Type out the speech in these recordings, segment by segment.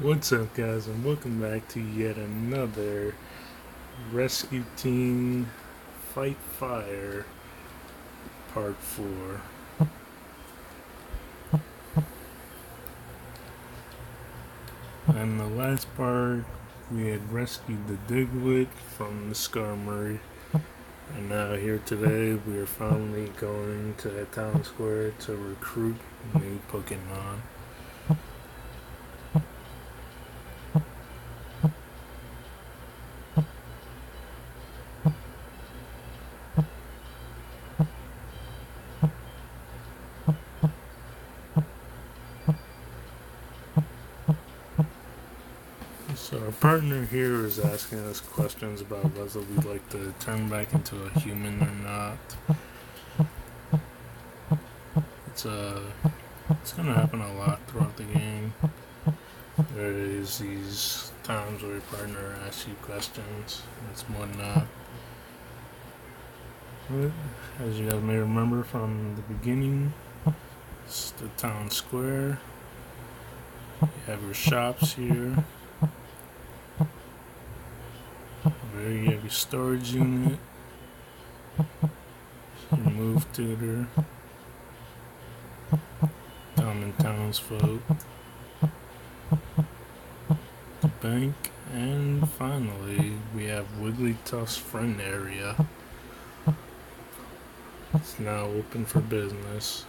What's up, guys, and welcome back to yet another Rescue Team Fight Fire Part 4. In the last part, we had rescued the Digwit from the Skarmory, and now here today, we are finally going to the town square to recruit new Pokemon. So our partner here is asking us questions about whether we'd like to turn back into a human or not. It's gonna happen a lot throughout the game. There is these times where your partner asks you questions, and it's more than not. But as you guys may remember from the beginning, it's the town square. You have your shops here. Over here you have your storage unit, your move tutor, common townsfolk, the bank, and finally we have Wigglytuff's friend area. It's now open for business.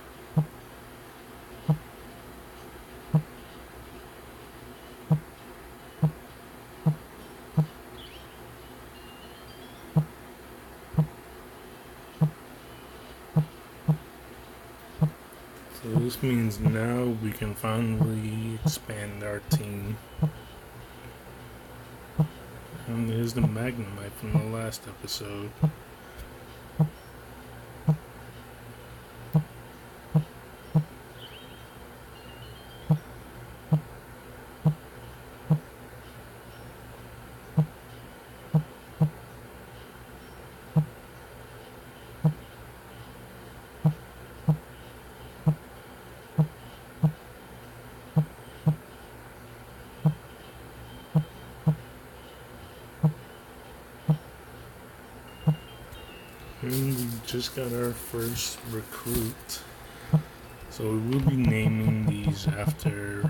So this means now we can finally expand our team. And here's the Magnemite from the last episode. And we just got our first recruit. So we will be naming these after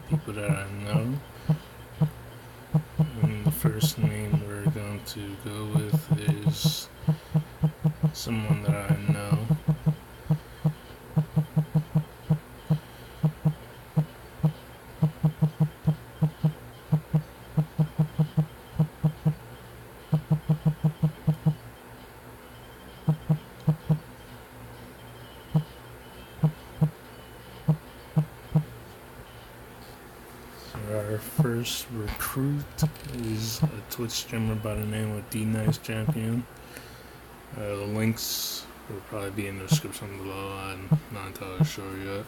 people that I know. And the first name we're going to go with is someone that I know. Our first recruit is a Twitch streamer by the name of D-Nice Champion. The links will probably be in the description below. I'm not entirely sure yet.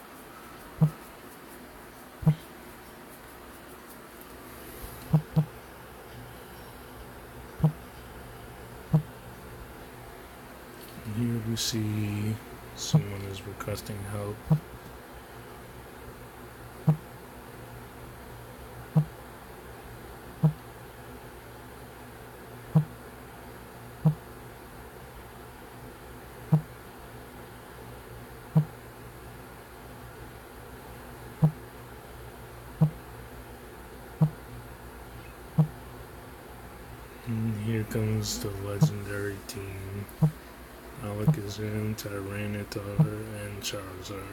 And here we see someone is requesting help. And here comes the legendary team. Alakazam, Tyranitar, and Charizard.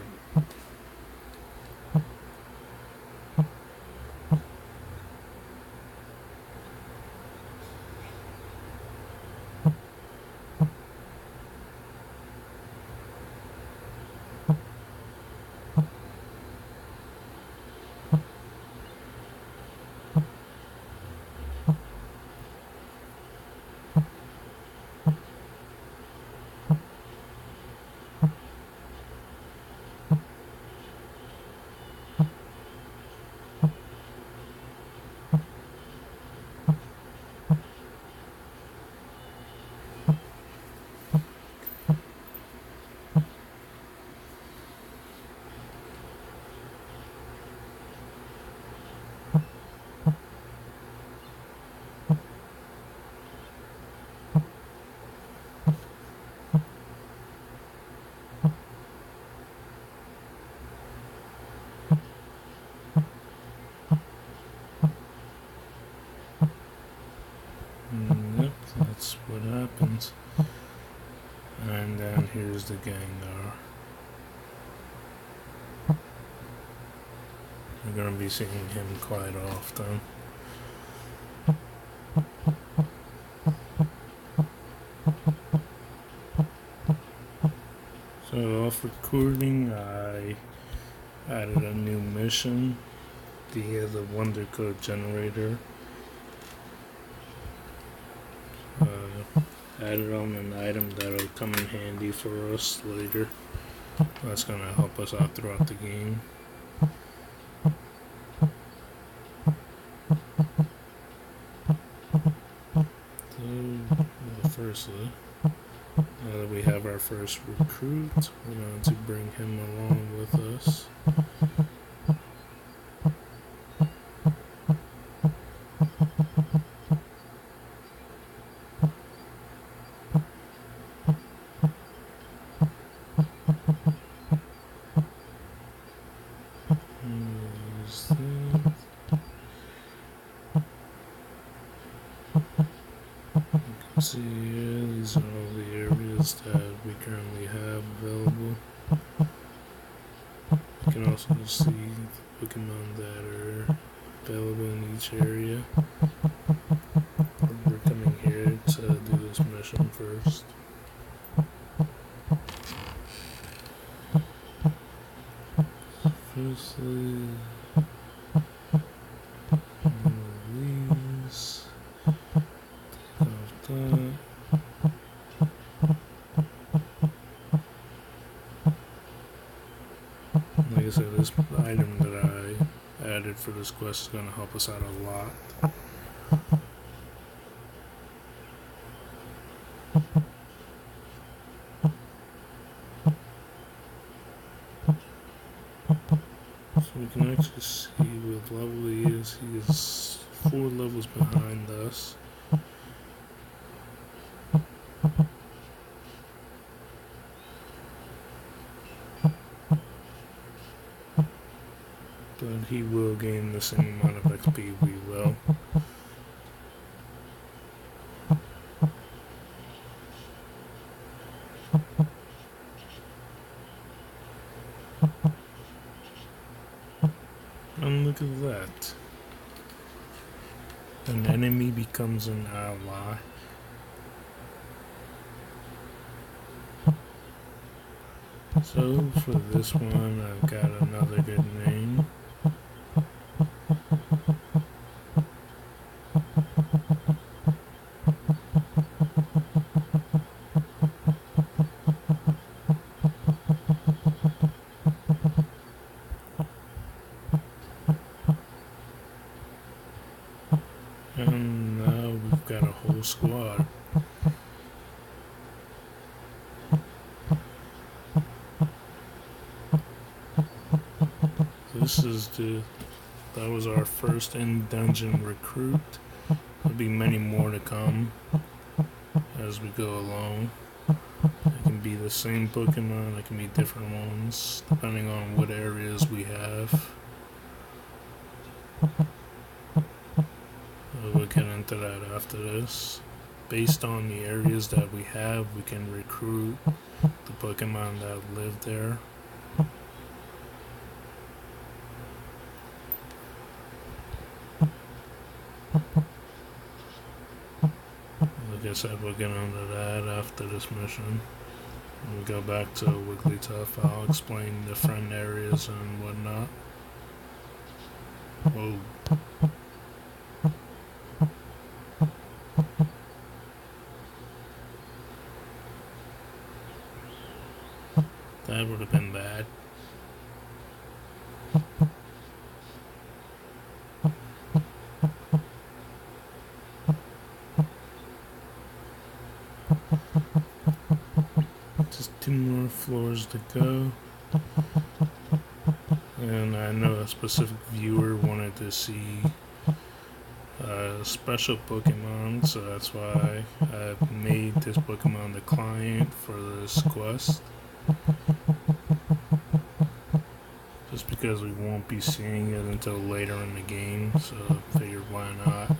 where's the gang are. You're gonna be seeing him quite often. So off recording, I added a new mission, the Wonder Code Generator. Added on an item that'll come in handy for us later. That's gonna help us out throughout the game. So, firstly, now that we have our first recruit, we're going to bring him along with us. See here, these are all the areas that we currently have available. You can also see the Pokemon that are available in each area. We're coming here to do this mission first. Firstly, these. Like I said, this item that I added for this quest is going to help us out a lot. So we can actually see what level he is. He is 4 levels behind us. But he will gain the same amount of XP we will. And look at that. An enemy becomes an ally. So for this one, I've got another good name. And now we've got a whole squad. That was our first in-dungeon recruit. There'll be many more to come as we go along. It can be the same Pokemon, it can be different ones, depending on what areas we have. We'll get into that after this. Based on the areas that we have, we can recruit the Pokemon that live there. Like I said, we'll get into that after this mission. When we go back to Wigglytuff, I'll explain different areas and whatnot. Whoa. That would have been bad. Just 2 more floors to go. And I know a specific viewer wanted to see special Pokemon, so that's why I've made this Pokemon the client for this quest. Just because we won't be seeing it until later in the game, so I figured why not.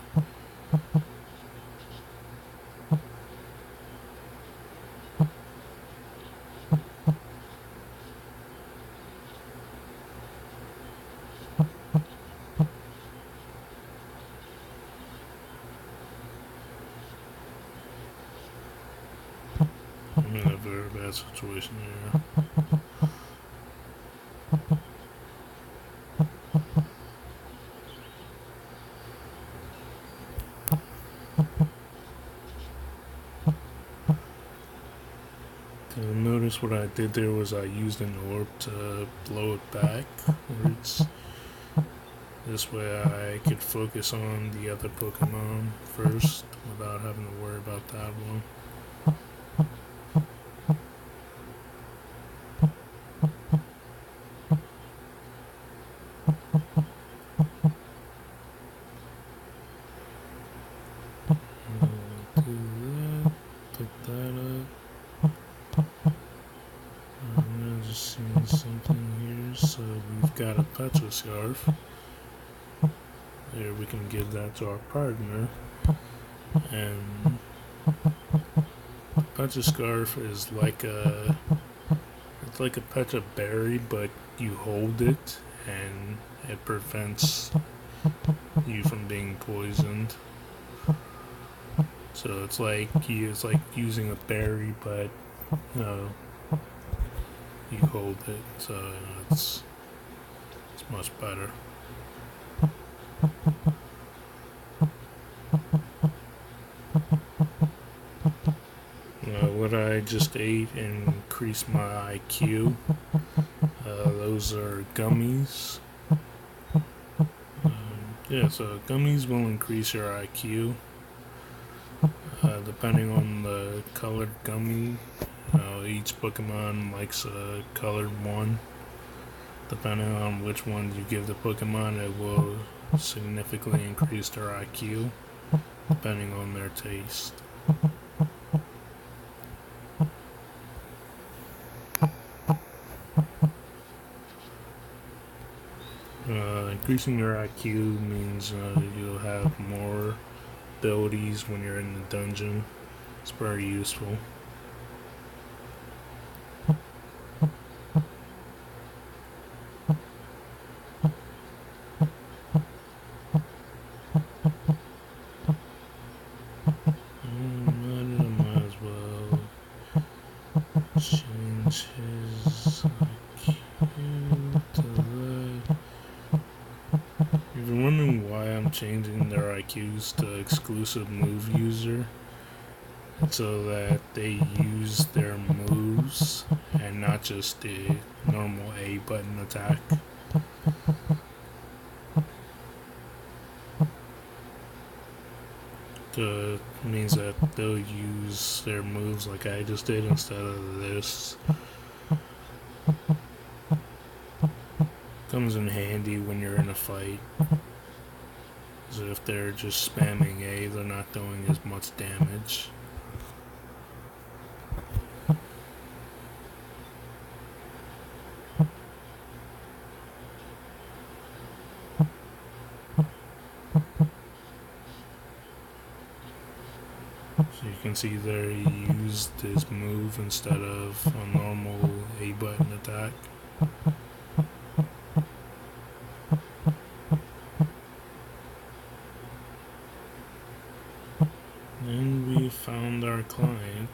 situation here. Notice what I did there was I used an orb to blow it backwards. This way I could focus on the other Pokemon first without having to worry about that one. Do that, pick that up. I'm just seeing something here. So we've got a Petra Scarf. There, we can give that to our partner. And Petra Scarf is like it's like a Petra Berry, but you hold it and it prevents you from being poisoned. So it's like using a berry, but you hold it, so it's much better. What I just ate increased my IQ. Those are gummies. Yeah, so gummies will increase your IQ. Depending on the colored gummy, each Pokemon likes a colored one. Depending on which one you give the Pokemon, it will significantly increase their IQ, depending on their taste. Increasing your IQ means you'll have more abilities when you're in the dungeon. It's very useful. Might as well change his IQ to that. If you're wondering why I'm changing their IQs to exclusive move user, it's so that they use their moves and not just the normal A button attack. So it means that they'll use their moves like I just did instead of this. Comes in handy when you're in a fight. So if they're just spamming A, they're not doing as much damage. So you can see there he used his move instead of a normal A button attack. And we found our client.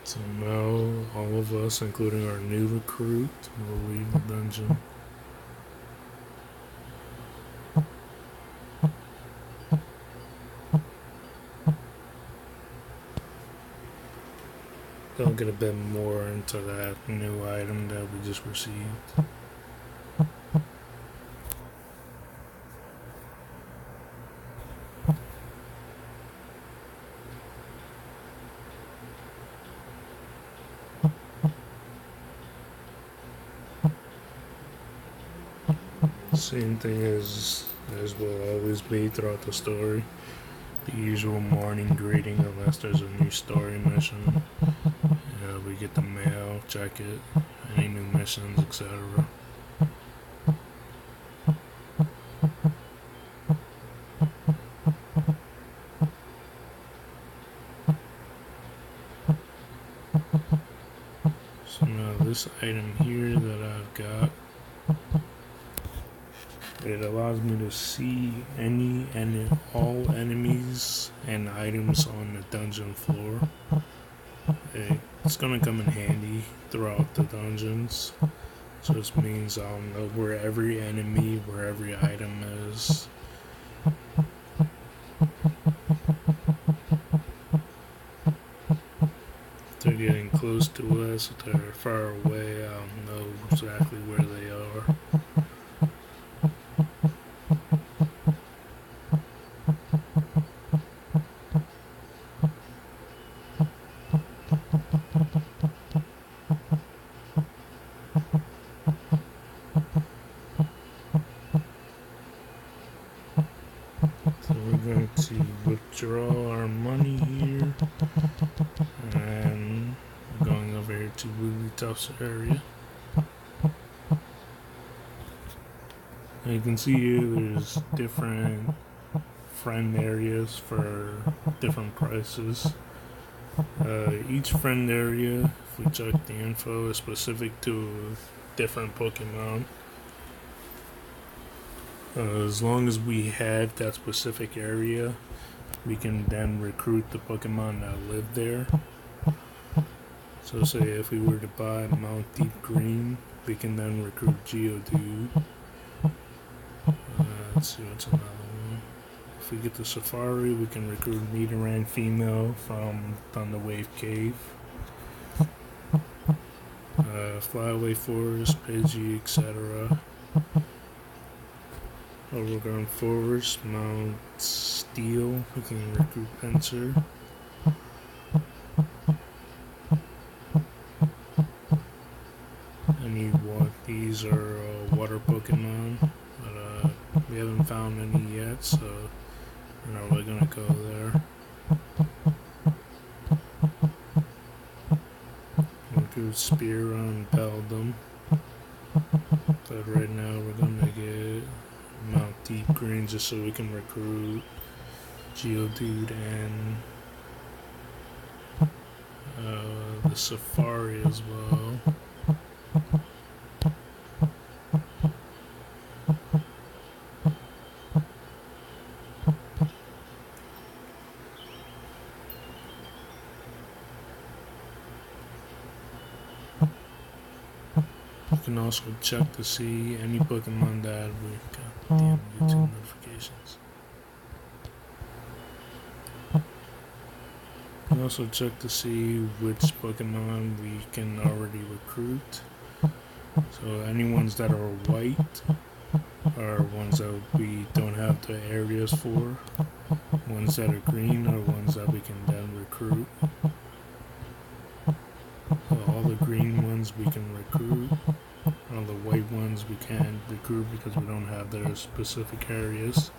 So now all of us, including our new recruit, will leave the dungeon. I'll get a bit more into that new item that we just received. Same thing as will always be throughout the story. The usual morning greeting unless there's a new story mission. We get the mail, check it, any new missions, etc. So now this item here that I've got, it allows me to see any and all enemies and items on the dungeon floor. It's gonna come in handy throughout the dungeons. So this means I'll know where every enemy, where every item is. If they're getting close to us, if they're far away, I'll know exactly where they are. So we're going to withdraw our money here, and we're going over here to Wigglytuff's area. And you can see here there's different friend areas for different prices. Each friend area, if we check the info, is specific to a different Pokemon. As long as we have that specific area, we can then recruit the Pokemon that live there. So say if we were to buy Mount Deep Green, we can then recruit Geodude. Let's see what's another one. If we get the Safari, we can recruit Nidoran female from Thunderwave Cave. Flyaway Forest, Pidgey, etc. Overgrown Forest, Mount Steel, we can recruit Pinsir. These are water Pokemon, but we haven't found any yet, so we're not really gonna go there. Recruit Spearow and Beldum, but right now we're gonna get Mount Deep Green just so we can recruit Geodude and the Safari as well. You can also check to see any Pokemon that we got the YouTube notifications. You can also check to see which Pokemon we can already recruit. So any ones that are white are ones that we don't have the areas for. Ones that are green are ones that we can then recruit. So all the green ones we can recruit. All the white ones we can't recruit because we don't have their specific areas.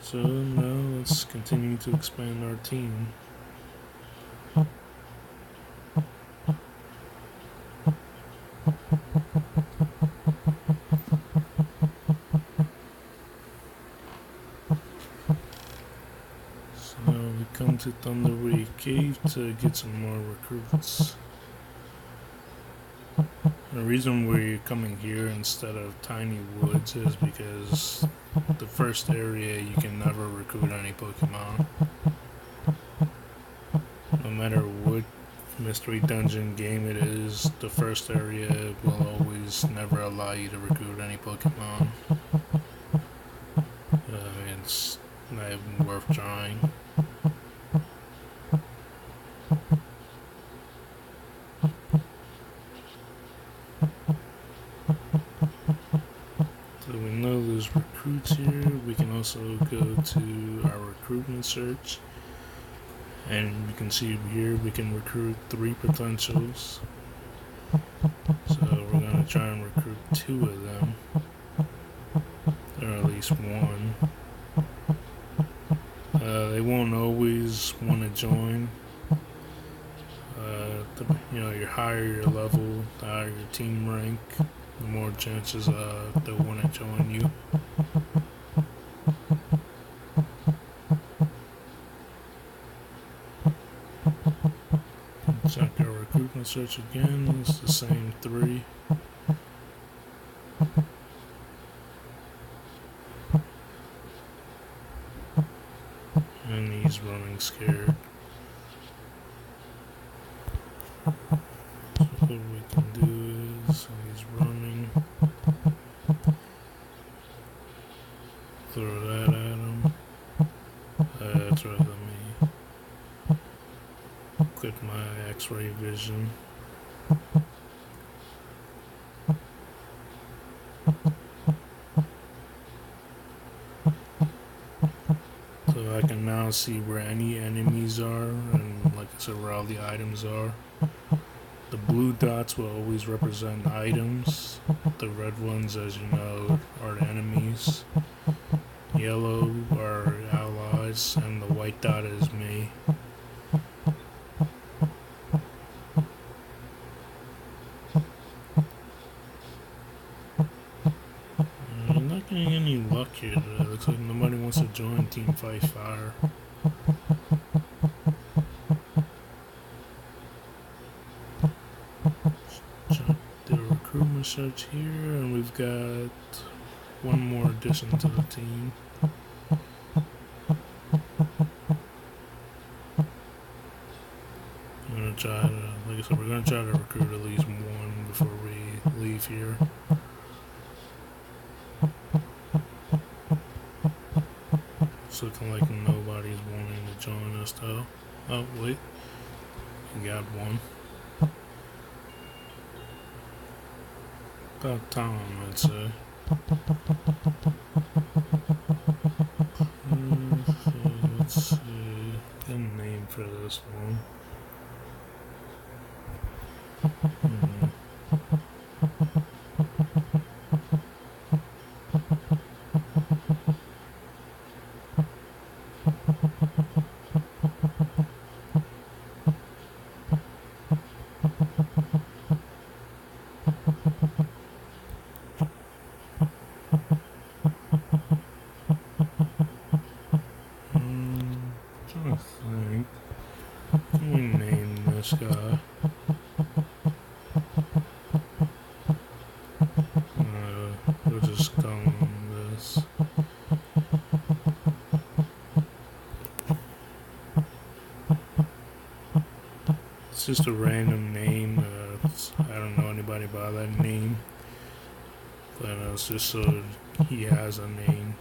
So now let's continue to expand our team. So we come to Thunderwave Cave to get some more recruits. The reason we're coming here instead of Tiny Woods is because the first area you can never recruit any Pokemon. No matter what mystery dungeon game it is, the first area will always never allow you to recruit any Pokemon. It's not even worth trying. So we know there's recruits here. We can also go to our recruitment search, and you can see here we can recruit 3 potentials. So we're going to try and recruit 2 of them, or at least 1. They won't always want to join. Your higher your level, the higher your team rank, the more chances they'll want to join you. search again. It's the same 3. And he's running scared. So what we can do is, he's running, throw that at him. That's right, let me quit my x-ray vision. So I can now see where any enemies are, and like I said, where all the items are. The blue dots will always represent items. The red ones, as you know, are enemies. Yellow are allies, and the white dot is me. I'm not getting any luck here today. Looks like nobody wants to join Team FightFire. Check the recruitment search here, and we've got one more addition to the team. I'm gonna try to, like I said, we're gonna try to recruit at least one before we leave here. It's looking like nobody's wanting to join us though. Oh wait, we got one. About time, I'd say. Let's see. Get a name for this one. Trying to think. Can we name this guy? We'll just call him this. It's just a random name. I don't know anybody by that name, but it's just so he has a name.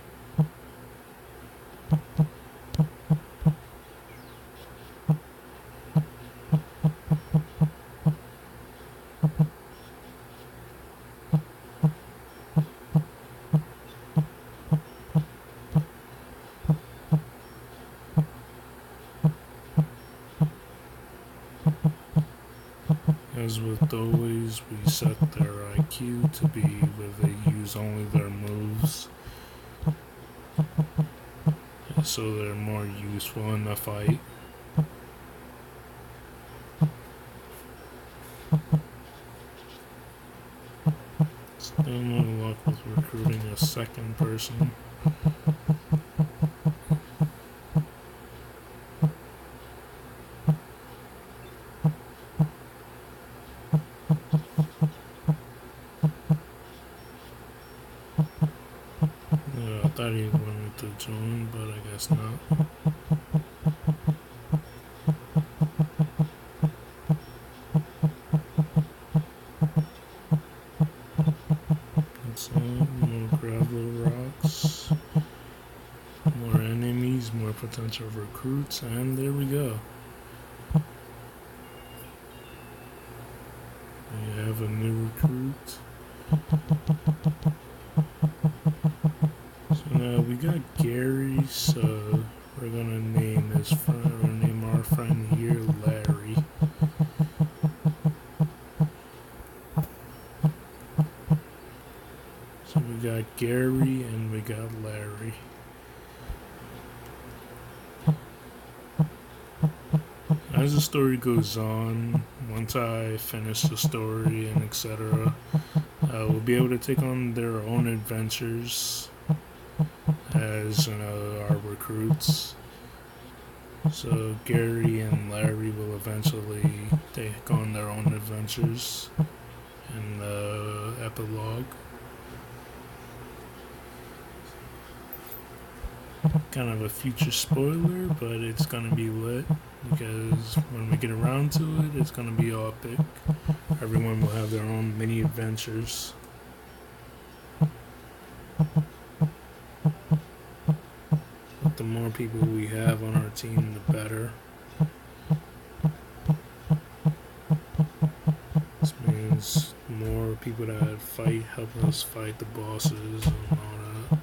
As with always, we set their IQ to be where they use only their moves, so they're more useful in the fight. Still no luck with recruiting a second person. I thought he wanted to join, but I guess not. So, we'll grab the rocks. More enemies, more potential recruits, and there we go. We have a new recruit. So now we got Gary, so we're gonna name his friend, we're gonna name our friend here Larry. So we got Gary and we got Larry. As the story goes on, once I finish the story and etc., we'll be able to take on their own adventures as our recruits. So Gary and Larry will eventually take on their own adventures in the epilogue. Kind of a future spoiler, but it's gonna be lit because when we get around to it, it's gonna be all epic. Everyone will have their own mini adventures. But the more people we have on our team, the better. This means more people that fight, helping us fight the bosses and all that.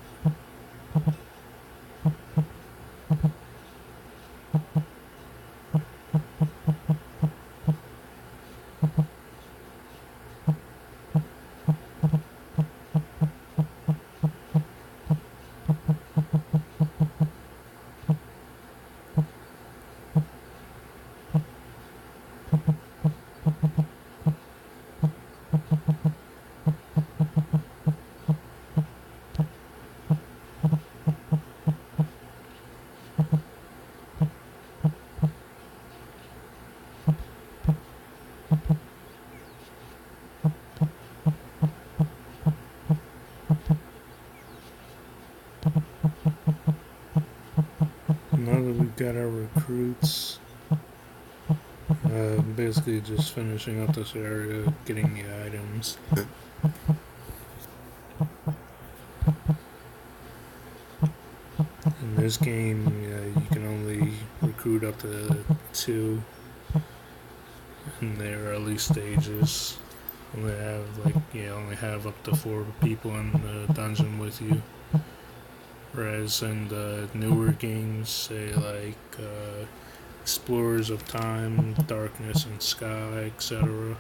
Now that we've got our recruits, basically just finishing up this area, getting the items. In this game, you can only recruit up to 2 in the early stages. Only have up to 4 people in the dungeon with you. Whereas in the newer games, say like Explorers of Time, Darkness and Sky, etc.,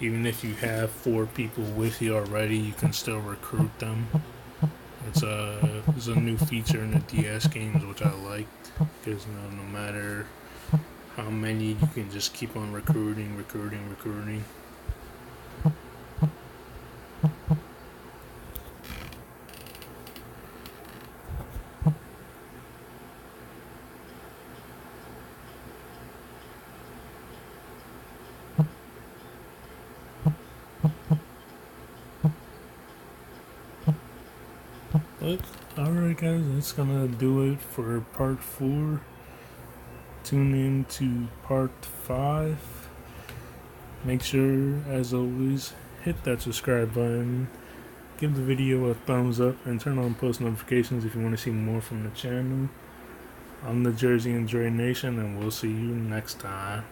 even if you have 4 people with you already, you can still recruit them. It's a new feature in the DS games, which I liked, because no matter how many, you can just keep on recruiting. But alright guys, that's gonna do it for part 4. Tune in to part 5. Make sure, as always, hit that subscribe button, give the video a thumbs up, and turn on post notifications if you want to see more from the channel. I'm the Jersey and Dre Nation, and we'll see you next time.